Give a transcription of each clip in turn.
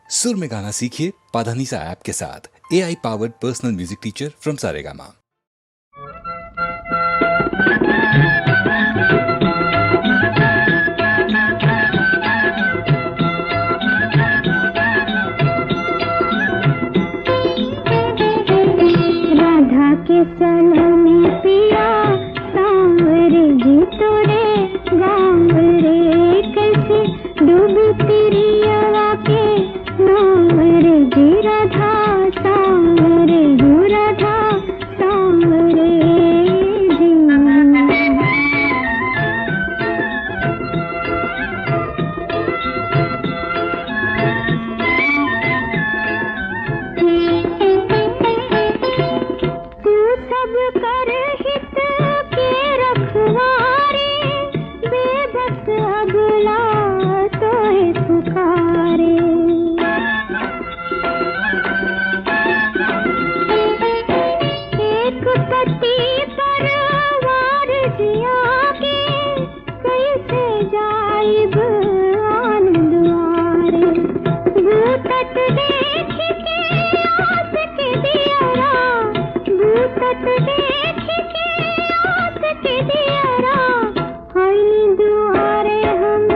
सुर में गाना सीखिए पाधानीसा ऐप के साथ। AI powered personal music teacher from Saregama. Radha के सनम पिया सांवरे जी तोरे गाँव रे कैसे डूबी तेरी हवा के नाम रे जी राधा सांवरे जी राधा सांवरे जी। तू सब कर हित के रखवारे बेबस अगला तोहे पुकारे। एक पति परवार जिया के कैसे जाइब आन दुआरे। भूतत देख के आस के दियारा भूतत देख के आस के दियारा आईनी दुआरे हम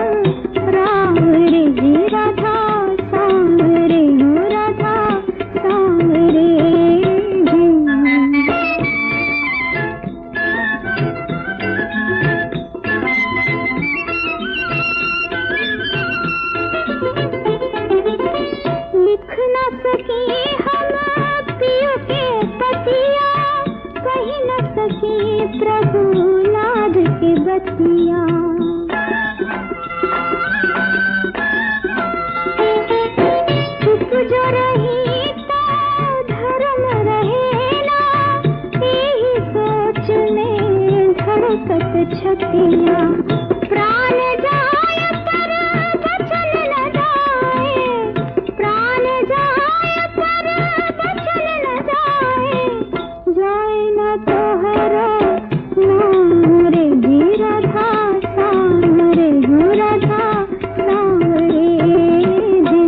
राम रे जी राधा सांवरे हो राधा सांवरे जी। लिख न सकी हम पियो के पतिया कही न सकी प्रभु नाद के बतिया। चुप जो रही तो धर्म रहेला यही सोच में धड़कत छतिया। प्राण जाए पर बचन न जाए प्राण जाए पर बचन न जाए न तोहरा नाम रे जी राधा सांवरे हो राधा सांवरे जी।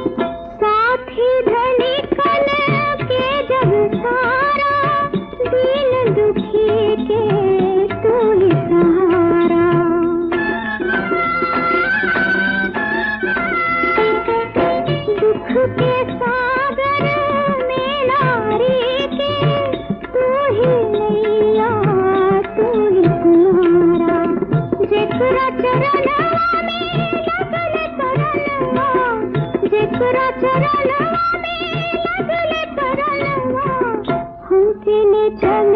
साथी धनी कन के जब सारा दीन दुखी के तू ही सहारा। दुख के सागर में नारी के तू ही नैया तू ही किनारा। जेकरा चरणवा में लगल करनवा जेकरा चरणवा में लगल करनवा हमके ले चल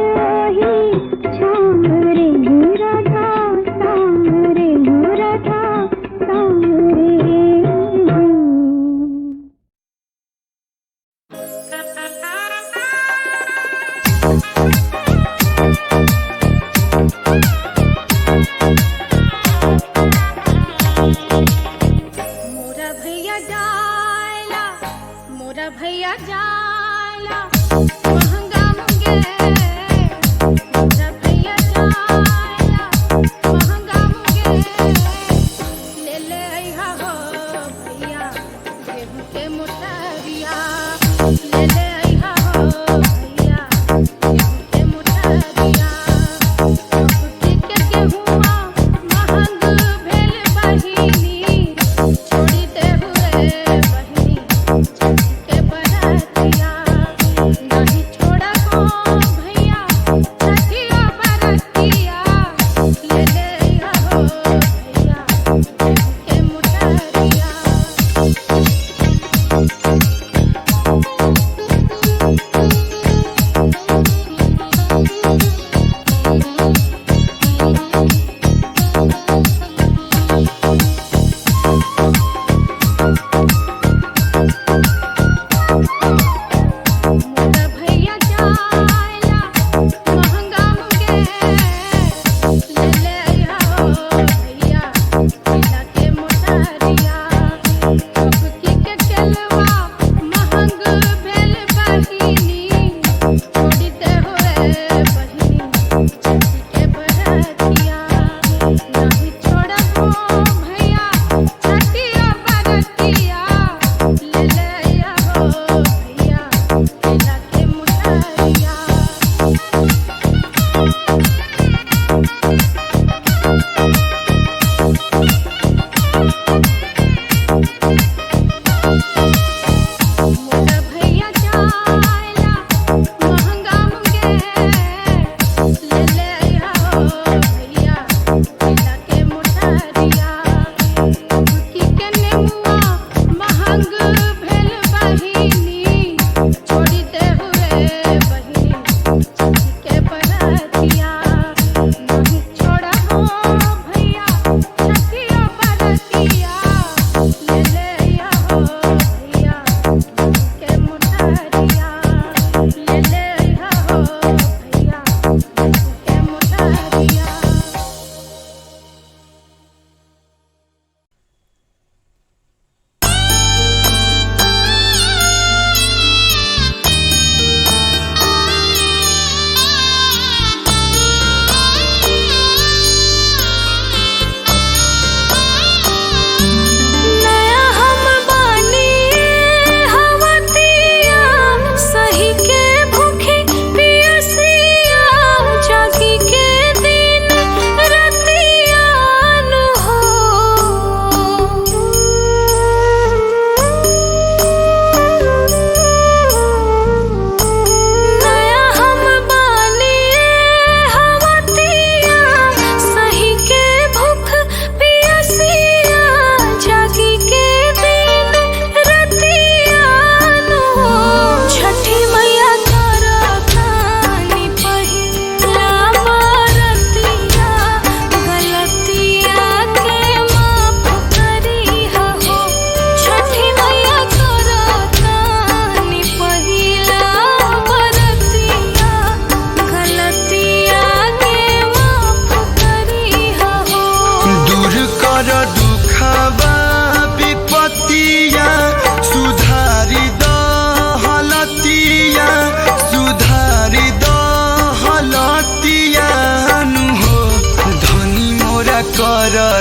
ही छाम रे हो राधा सांवरे हो राधा सांवरे जी। मोरा भैया जाला मोरा भैया जाला महंगा मुंगे मोरा भैया जाला महंगा मुंगे ले ले आइहा हो भैया गेहूं के मोटरिया ले ले आइहा हो भैया गेहूं के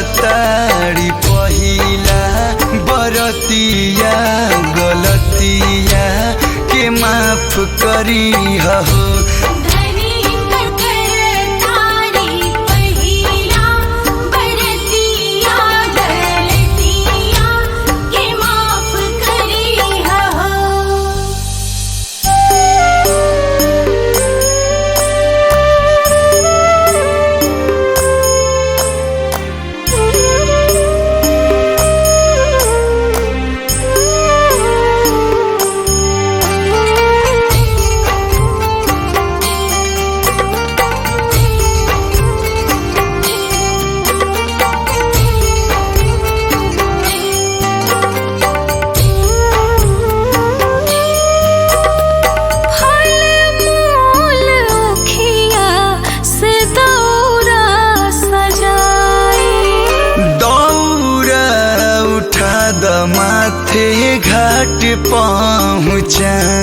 करताड़ी पहिला बरतिया गलतिया के माफ करी हो। माथे घाट पहुँचाई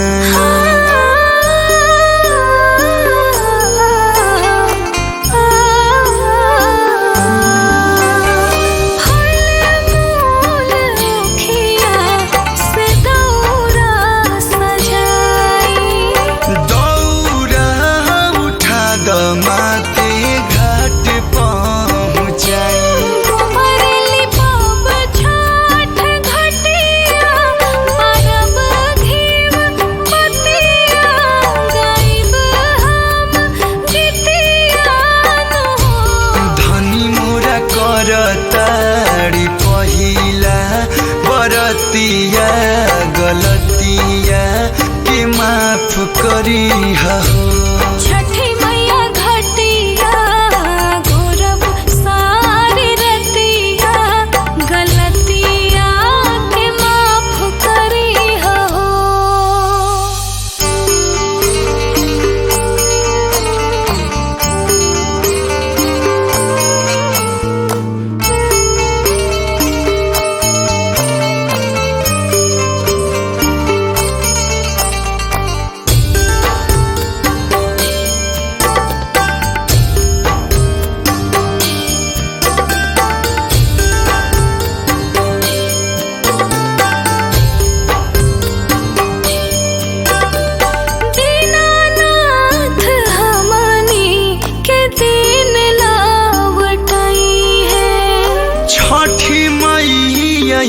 दौरा उठा द माथे घाट पहुँचाई करताड़ी पहिला बरतिया गलतिया के माफ करी हो। छठी मैया घटिया गौरव सारी रतिया गलतिया के माफ करी हो।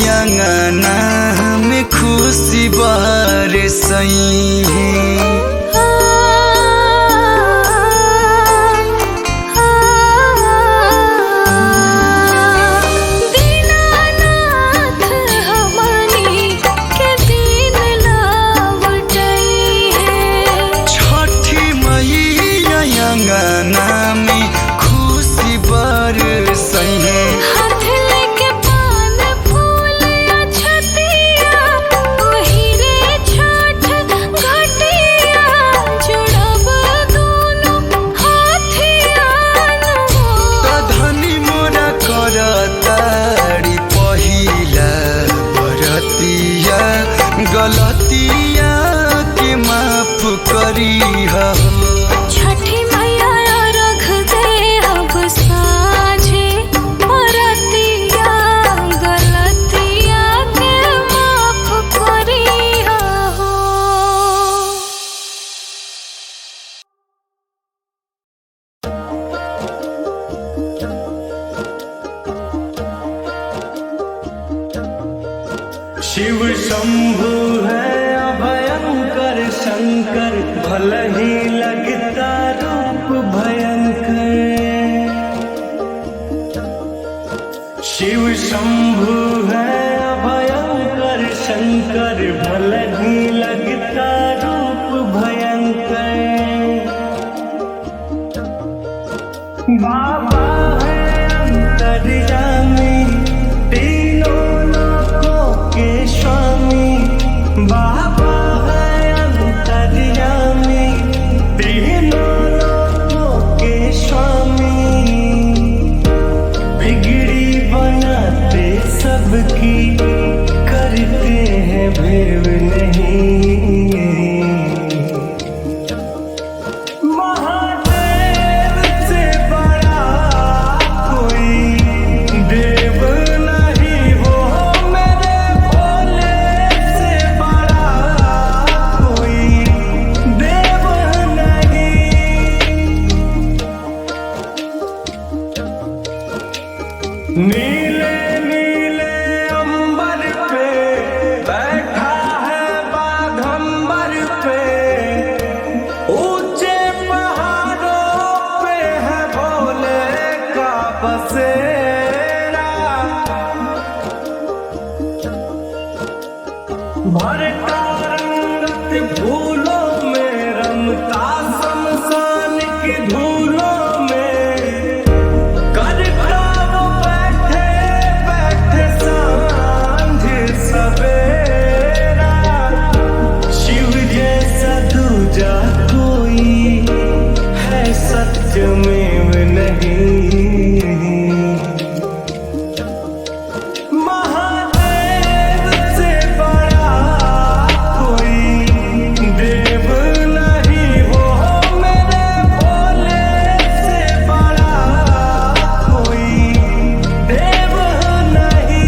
अंगना में खुशी बरसई है। दीनानाथ हमनी के दिन लौटई है। छठी मैया अंगना में खुशी बरसई है। करताड़ी पहिला बरतिया गलतिया के माफ करी हो। छठी मैया रख दे अब साझे बरतिया गलतिया के माफ करी हो। शिव शंभु है अभयंकर शंकर भले ही लगता रूप भयंकर। शिव शंभु है अभयंकर शंकर भले ही लगता रूप भयंकर। बाबा है अंतर्यामी तीनों लोकों के स्वामी। बाबा है अंतर्यामी तीनों लोकों के स्वामी। बिगड़ी बनाते सबकी दूजा कोई है सत्यमेव नहीं। महादेव से बड़ा कोई देव नहीं हो, मेरे भोले से बड़ा कोई देव नहीं।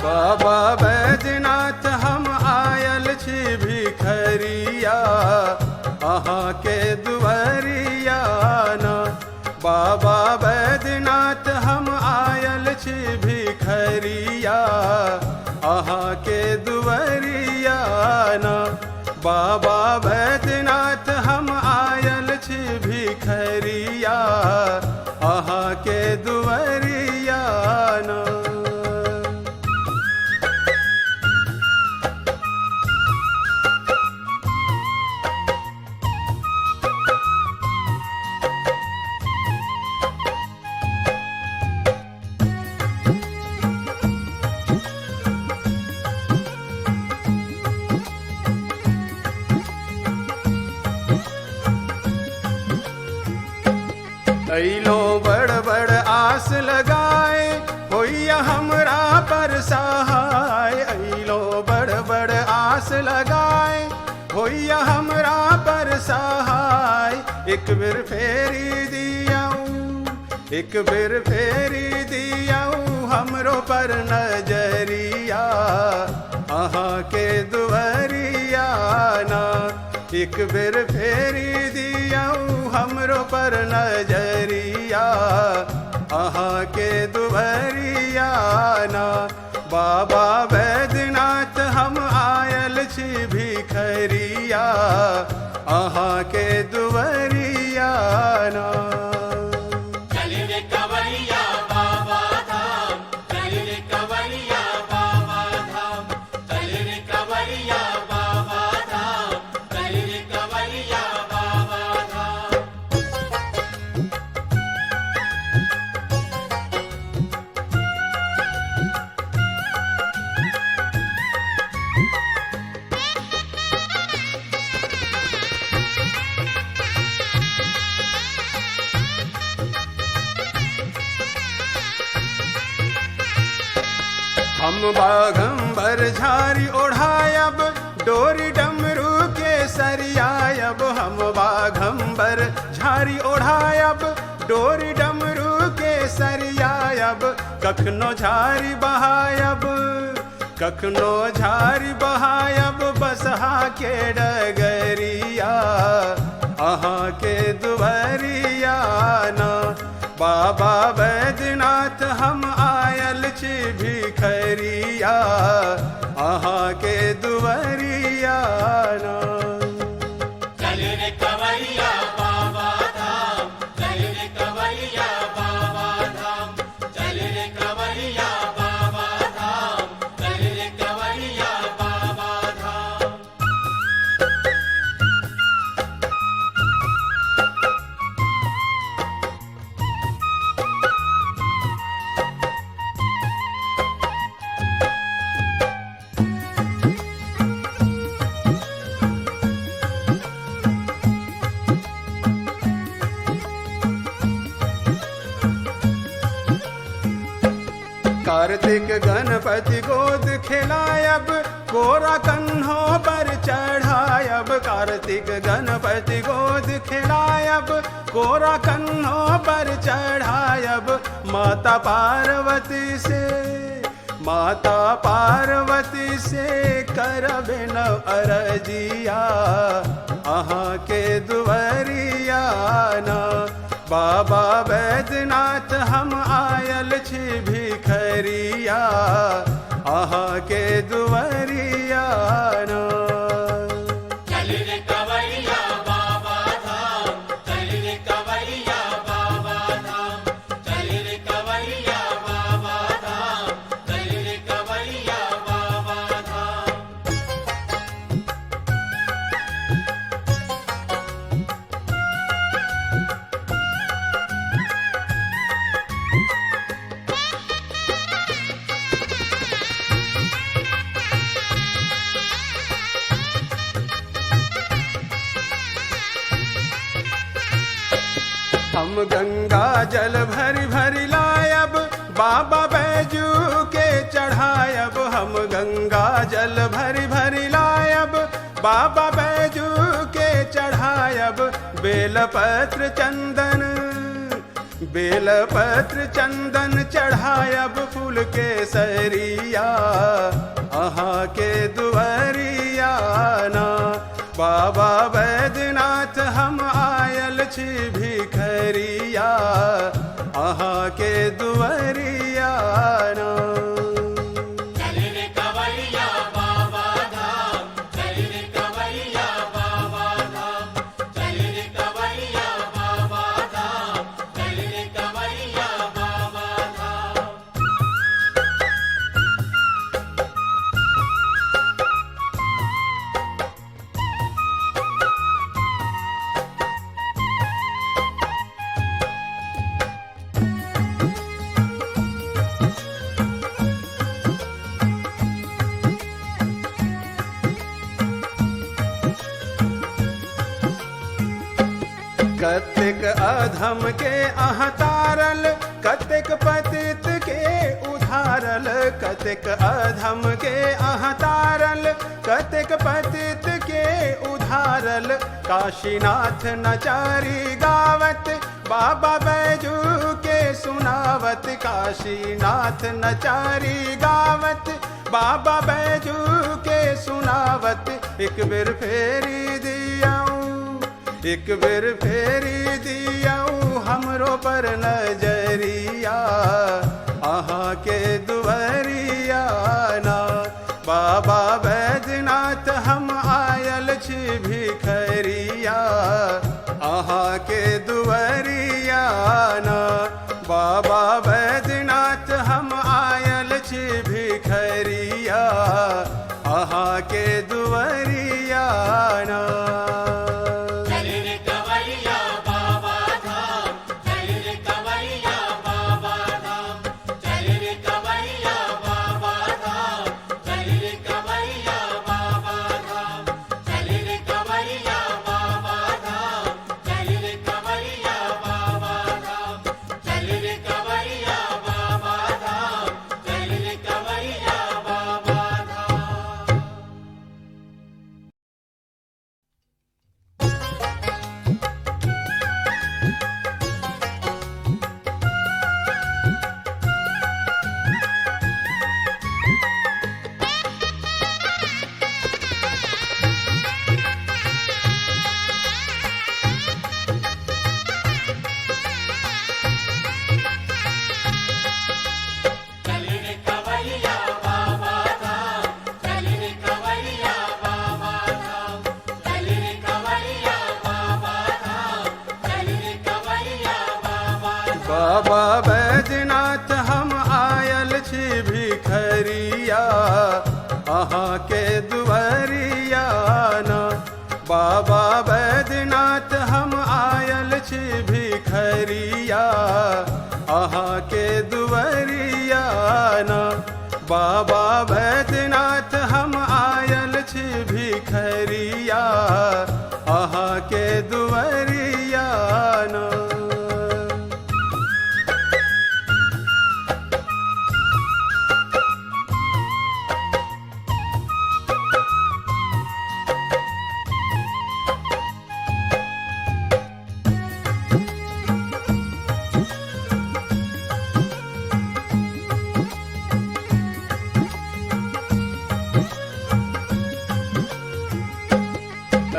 बाबा बैजनाथ हम आयल छी भिखरिया, अहाँ के दुआरिया ना। बाबा बैजनाथ हम आयल छी भिखरिया, अहाँ के दुआरिया ना। बाबा बैजनाथ हम आयल छी भिखरिया, अहाँ के दुआरिया ना। अइलो बड़ बड़ आस लगाए, होइया हमरा पर सहाय। अइलो बड़ बड़ आस लगाए, होइया हमरा पर सहाय। एक बेर फेरी दियाऊ, एक बेर फेरी दियाऊ हमरो पर नजरिया, अहाँ के दुआरिया ना। एक बेर फेरी दियाऊ हमरो पर नजरिया, अहाँ के दुआरिया ना। बाबा बैजनाथ हम आयल छी भिखरिया, अहाँ के दुआरिया ना। हम बाघंबर झारी ओढ़ायब, डोरी डमरू के सरियायब। हम बाघंबर झारी ओढ़ायब, डोरी डमरू के सरियायब। कखनो झारी बहायब, कखनो झारी बहायब, बसहा के डगरिया, अहाँ के दुआरिया ना। बाबा बैजनाथ हम आयल छी भिखरिया, अहाँ के दुआरिया ना। कार्तिक गणपति गोद खिलायब, कोरा कन्हों पर चढ़ायब। कार्तिक गणपति गोद खिलायब, कोरा कन्हों पर चढ़ायब। माता पार्वती से, माता पार्वती से करबे न अरजिया, अहाँ के दुआरिया ना। बाबा बैद्यनाथ हम आयल छी भिखरिया अहाँ के दुवरिया ना। हम गंगा जल भरी भरी लायब बाबा बैजू के चढ़ायब। हम गंगा जल भरी भरी लायब बाबा बैजू के चढ़ायब। बेलपत्र चंदन चढ़ायब फूल के सरिया अहाँ के दुवरिया ना। बाबा बैद्यनाथ हम आयल छी भिखरिया अहाँ के दुवरिया ना। कतेक अधम के अहाँ तारल कतेक पतित के उधारल। कतेक अधम के अहाँ तारल कतेक पतित के उधारल। काशीनाथ नचारी गावत बाबा बैजू के सुनावत। काशीनाथ नचारी गावत बाबा बैजू के सुनावत। एक बेर फेरी दियाऊं एक बेर फेरी दियाऊं हमरो पर नजरिया अहाँ के दुवरिया ना। बाबा बैद्यनाथ हम आयल छी भिखरिया अहाँ के दुवरिया ना। बाबा बैद्यनाथ हम आयल छी भिखरिया अहाँ के दुवरिया ना। बाबा बैद्यनाथ हम आयल छी भिखरिया अहाँ के दुवरिया ना। बाबा बैद्यनाथ हम आयल छी भिखरिया अहाँ के दुवरिया ना। बाबा बैद्यनाथ हम आयल छी भिखरिया अहाँ के दुवरिया ना।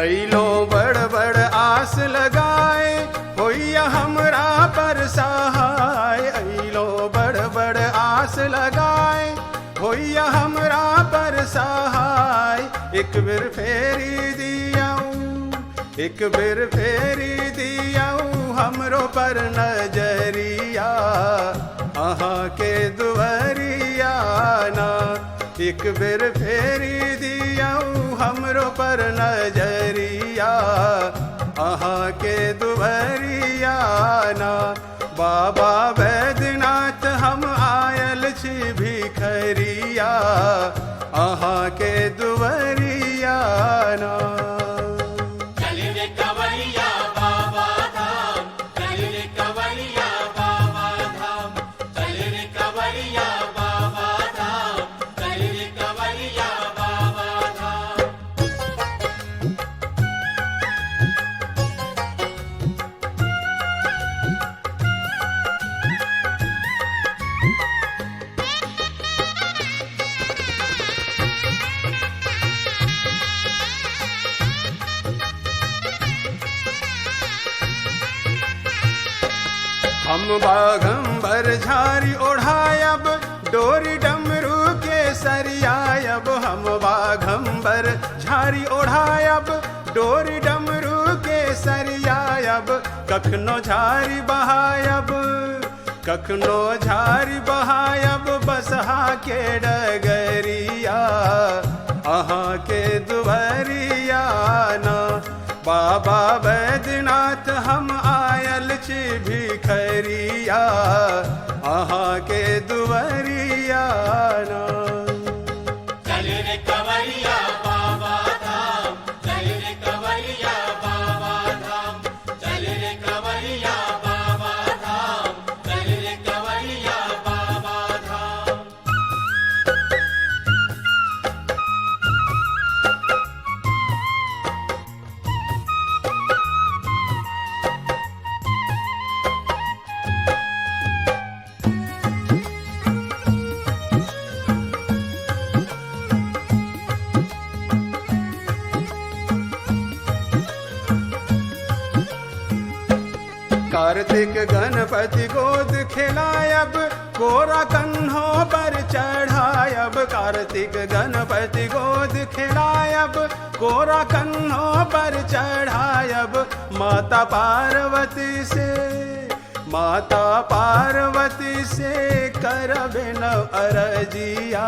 अइलो बड़ बड़ आस लगाए होइया हमरा आस लगाए होइया हमरा पर सहाय। एक बेर फेरी दियाऊं, एक बेर फेरी दियाऊं हमरो पर नजरिया, अहाँ के दुआरिया ना। एक बेर फेरी दियाऊं हमरो पर नजरिया, अहाँ के दुआरिया ना। बाबा बैद्यनाथ हम आयल छी भिखरिया, अहाँ के दुआरिया ना। हम बाघंबर झारी ओढ़ायब डोरी डमरू के सरियायब। हम बाघंबर झारी ओढ़ायब डोरी डमरू के सरियायब। कखनो झारी बहायब, कखनो झारी बहायब बसहा के डगरिया, अहाँ के दुआरिया ना। बाबा बैद्यनाथ हम आयल छी भिखरिया, अहाँ के दुआरिया ना। कार्तिक गणपति गोद खिलायब कोरा कन्हों पर चढ़ायब। कार्तिक गणपति गोद खिलायब कोरा कन्हों पर चढ़ायब। माता पार्वती से, माता पार्वती से करबे न अरजिया,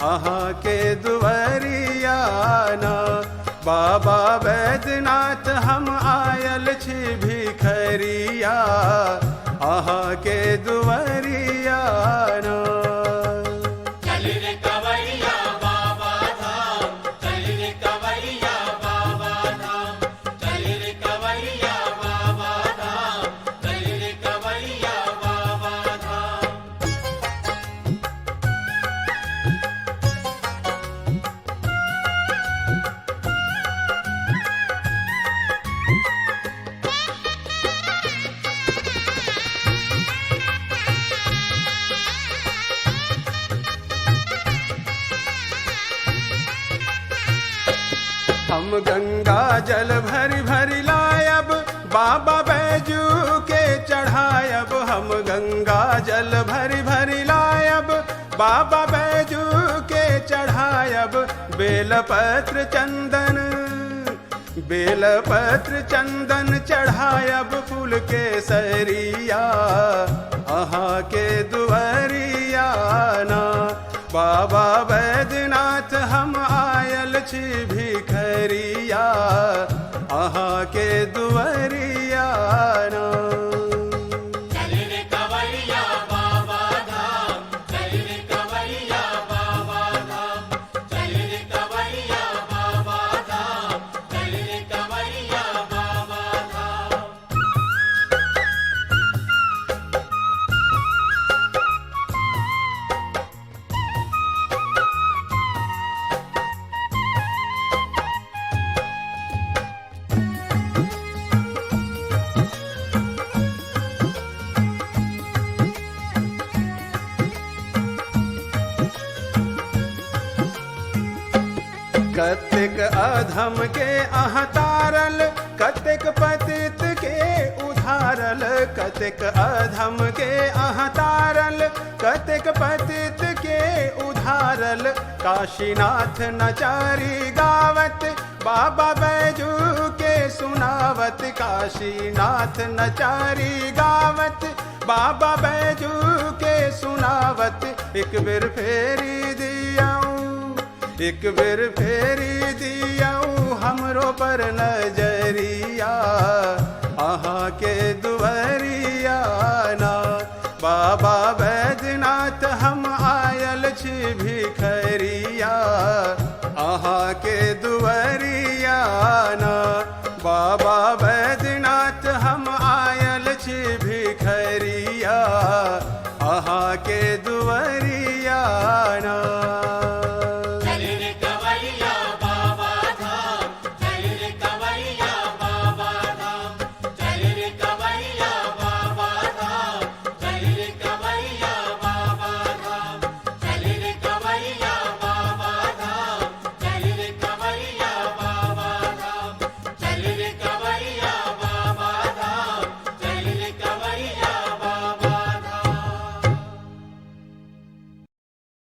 अहाँ के दुआरिया ना। बाबा बैद्यनाथ हम आयल छी भिखरिया, अहाँ के दुआरिया ना। हम गंगा जल भरी भरी लायब बाबा बैजू के चढ़ायब। हम गंगा जल भरी भरी लायब बाबा बैजू के चढ़ायब। बेलपत्र चंदन, बेलपत्र चंदन चढ़ायब फूल के सरिया, अहाँ के दुआरिया ना। बाबा बैद्यनाथ हम आयल छी भिखरिया, अहाँ के दुआरिया ना। कतेक अधम के अहाँ तारल, कतेक पतित के उधारल। कतिक अधम के अहतारल, कतिक पतित के उधारल। काशीनाथ नचारी गावत बाबा बैजू के सुनावत, काशीनाथ नचारी गावत बाबा बैजू के सुनावत। एक बेर फेरी दियाऊं, एक बेर फेरी दियाऊं हमरो पर नजरिया, आहा के दुवरिया ना बाबा